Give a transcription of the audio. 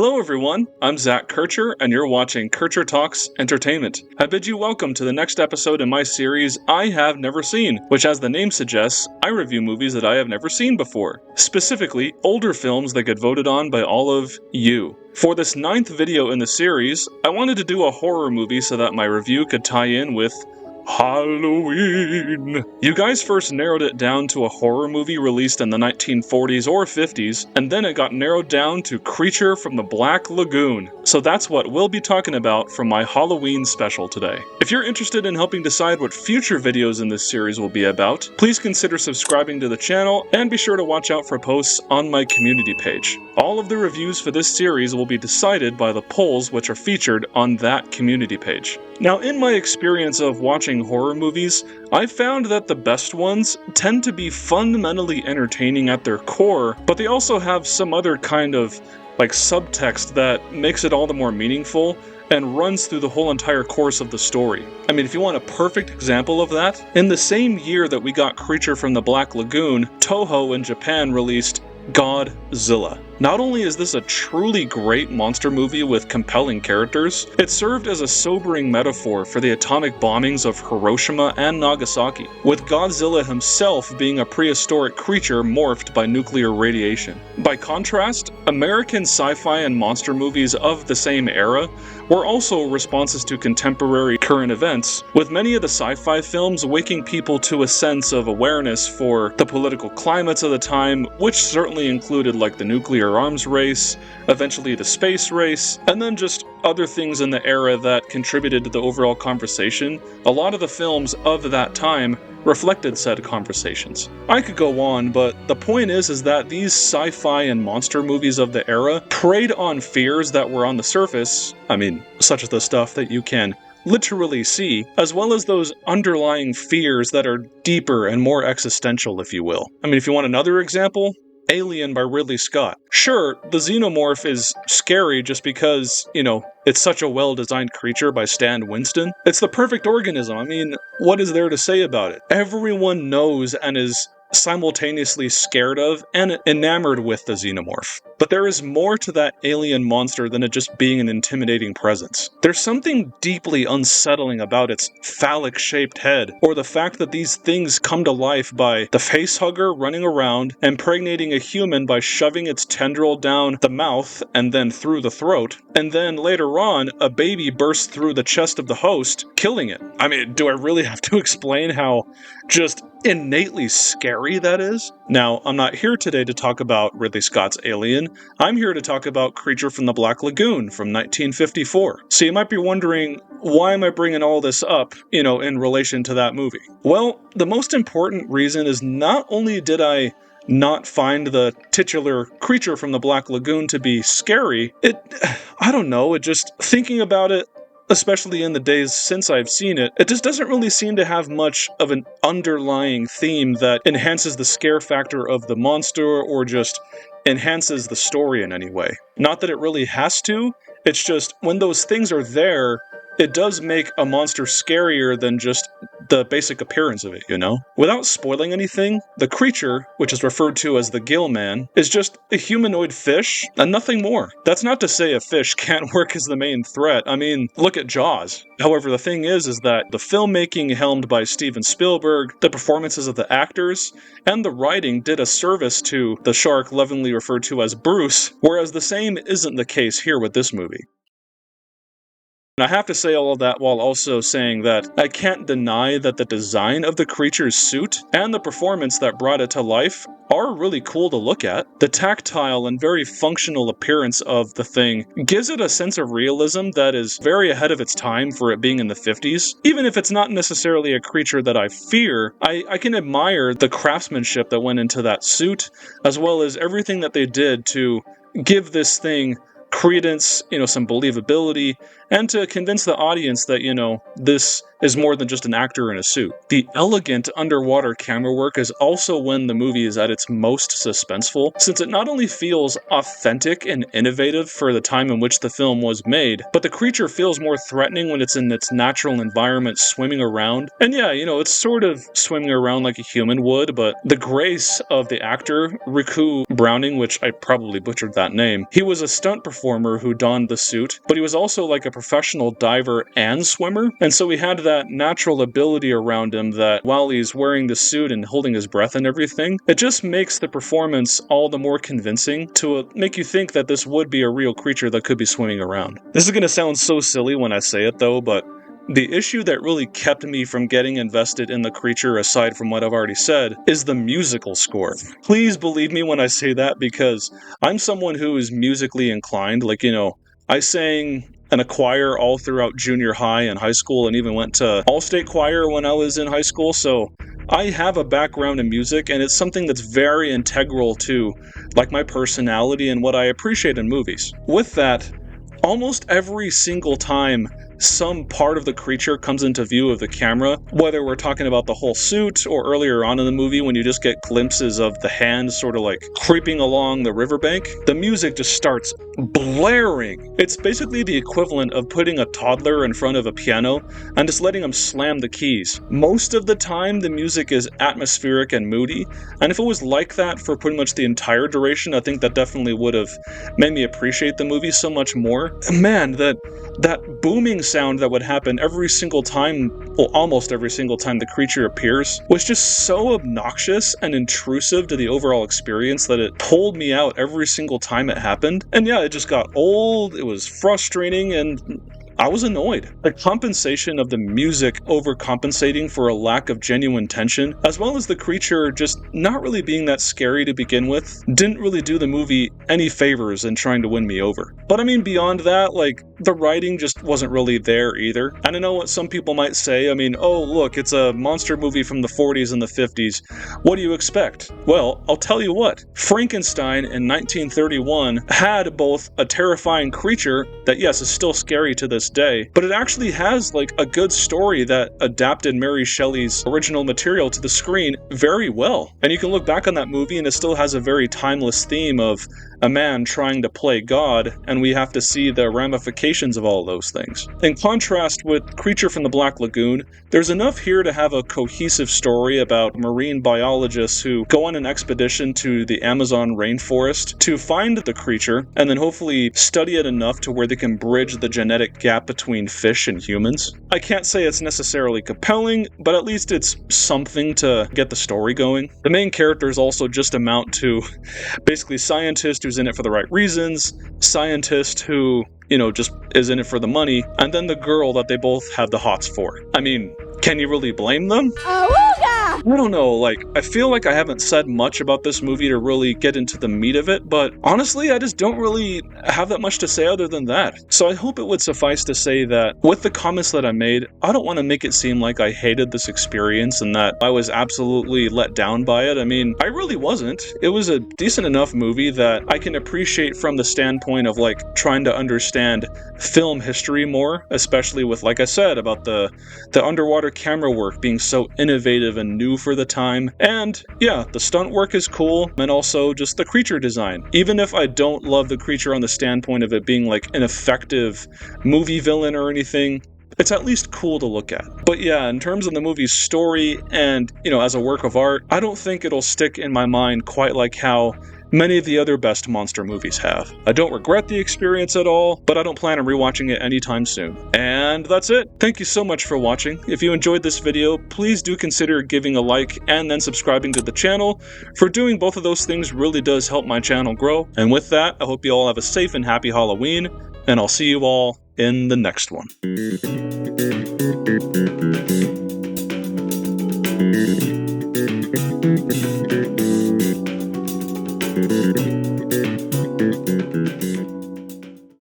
Hello everyone, I'm Zach Kircher, and you're watching Kircher Talks Entertainment. I bid you welcome to the next episode in my series, I Have Never Seen, which as the name suggests, I review movies that I have never seen before. Specifically, older films that get voted on by all of you. For this 9th video in the series, I wanted to do a horror movie so that my review could tie in with Halloween. You guys first narrowed it down to a horror movie released in the 1940s or 50s, and then it got narrowed down to Creature from the Black Lagoon. So that's what we'll be talking about from my Halloween special today. If you're interested in helping decide what future videos in this series will be about, please consider subscribing to the channel and be sure to watch out for posts on my community page. All of the reviews for this series will be decided by the polls which are featured on that community page. Now, in my experience of watching horror movies, I've found that the best ones tend to be fundamentally entertaining at their core, but they also have some other kind of subtext that makes it all the more meaningful and runs through the whole entire course of the story. I mean, if you want a perfect example of that, in the same year that we got Creature from the Black Lagoon, Toho in Japan released Godzilla. Not only is this a truly great monster movie with compelling characters, it served as a sobering metaphor for the atomic bombings of Hiroshima and Nagasaki, with Godzilla himself being a prehistoric creature morphed by nuclear radiation. By contrast, American sci-fi and monster movies of the same era were also responses to contemporary current events, with many of the sci-fi films waking people to a sense of awareness for the political climates of the time, which certainly included the nuclear arms race, eventually the space race, and then just other things in the era that contributed to the overall conversation. A lot of the films of that time reflected said conversations. I could go on, but the point is that these sci-fi and monster movies of the era preyed on fears that were on the surface, such as the stuff that you can literally see, as well as those underlying fears that are deeper and more existential, if you will. If you want another example, Alien by Ridley Scott. Sure, the xenomorph is scary just because, it's such a well-designed creature by Stan Winston. It's the perfect organism. What is there to say about it? Everyone knows and is simultaneously scared of and enamored with the xenomorph. But there is more to that alien monster than it just being an intimidating presence. There's something deeply unsettling about its phallic-shaped head, or the fact that these things come to life by the facehugger running around, impregnating a human by shoving its tendril down the mouth and then through the throat, and then later on, a baby bursts through the chest of the host, killing it. Do I really have to explain how just innately scary that is? Now, I'm not here today to talk about Ridley Scott's Alien. I'm here to talk about Creature from the Black Lagoon from 1954. So you might be wondering, why am I bringing all this up, in relation to that movie? Well, the most important reason is not only did I not find the titular Creature from the Black Lagoon to be scary, thinking about it, especially in the days since I've seen it, it just doesn't really seem to have much of an underlying theme that enhances the scare factor of the monster or just enhances the story in any way. Not that it really has to, it's just when those things are there, it does make a monster scarier than just the basic appearance of it, Without spoiling anything, the creature, which is referred to as the Gill Man, is just a humanoid fish and nothing more. That's not to say a fish can't work as the main threat. Look at Jaws. However, the thing is that the filmmaking helmed by Steven Spielberg, the performances of the actors, and the writing did a service to the shark lovingly referred to as Bruce, whereas the same isn't the case here with this movie. And I have to say all of that while also saying that I can't deny that the design of the creature's suit and the performance that brought it to life are really cool to look at. The tactile and very functional appearance of the thing gives it a sense of realism that is very ahead of its time for it being in the 50s. Even if it's not necessarily a creature that I fear, I can admire the craftsmanship that went into that suit, as well as everything that they did to give this thing credence, some believability, and to convince the audience that, this is more than just an actor in a suit. The elegant underwater camera work is also when the movie is at its most suspenseful, since it not only feels authentic and innovative for the time in which the film was made, but the creature feels more threatening when it's in its natural environment swimming around. And yeah, it's sort of swimming around like a human would, but the grace of the actor, Riku Browning, which I probably butchered that name, he was a stunt performer who donned the suit, but he was also like a professional diver and swimmer, and so he had that natural ability around him that while he's wearing the suit and holding his breath and everything, it just makes the performance all the more convincing to make you think that this would be a real creature that could be swimming around. This is going to sound so silly when I say it though, but the issue that really kept me from getting invested in the creature, aside from what I've already said, is the musical score. Please believe me when I say that, because I'm someone who is musically inclined. I sang in a choir all throughout junior high and high school, and even went to all-state choir when I was in high school, so I have a background in music, and it's something that's very integral to my personality and what I appreciate in movies. With that, almost every single time some part of the creature comes into view of the camera, whether we're talking about the whole suit or earlier on in the movie when you just get glimpses of the hand sort of creeping along the riverbank, the music just starts blaring. It's basically the equivalent of putting a toddler in front of a piano and just letting him slam the keys. Most of the time, the music is atmospheric and moody, and if it was like that for pretty much the entire duration, I think that definitely would have made me appreciate the movie so much more. Man, that booming sound that would happen every single time, well, almost every single time the creature appears, was just so obnoxious and intrusive to the overall experience that it pulled me out every single time it happened. And yeah, it just got old, it was frustrating, and I was annoyed. The compensation of the music overcompensating for a lack of genuine tension, as well as the creature just not really being that scary to begin with, didn't really do the movie any favors in trying to win me over. But I mean, beyond that, the writing just wasn't really there either. And I know what some people might say, oh look, it's a monster movie from the 40s and the 50s. What do you expect? Well, I'll tell you what. Frankenstein in 1931 had both a terrifying creature that, yes, is still scary to this day, but it actually has a good story that adapted Mary Shelley's original material to the screen very well. And you can look back on that movie and it still has a very timeless theme of a man trying to play God, and we have to see the ramifications of all those things. In contrast with Creature from the Black Lagoon, there's enough here to have a cohesive story about marine biologists who go on an expedition to the Amazon rainforest to find the creature, and then hopefully study it enough to where they can bridge the genetic gap between fish and humans. I can't say it's necessarily compelling, but at least it's something to get the story going. The main characters also just amount to basically scientist who's in it for the right reasons, scientist who, just is in it for the money, and then the girl that they both have the hots for. Can you really blame them? I don't know, I feel like I haven't said much about this movie to really get into the meat of it, but honestly, I just don't really have that much to say other than that. So I hope it would suffice to say that with the comments that I made, I don't want to make it seem like I hated this experience and that I was absolutely let down by it. I really wasn't. It was a decent enough movie that I can appreciate from the standpoint of trying to understand film history more, especially with, like I said, about the underwater camera work being so innovative and new for the time. And yeah, the stunt work is cool, and also just the creature design. Even if I don't love the creature on the standpoint of it being an effective movie villain or anything, it's at least cool to look at. But yeah, in terms of the movie's story and, as a work of art, I don't think it'll stick in my mind quite like how many of the other best monster movies have. I don't regret the experience at all, but I don't plan on rewatching it anytime soon. And that's it. Thank you so much for watching. If you enjoyed this video, please do consider giving a like and then subscribing to the channel. For doing both of those things really does help my channel grow. And with that, I hope you all have a safe and happy Halloween, and I'll see you all in the next one.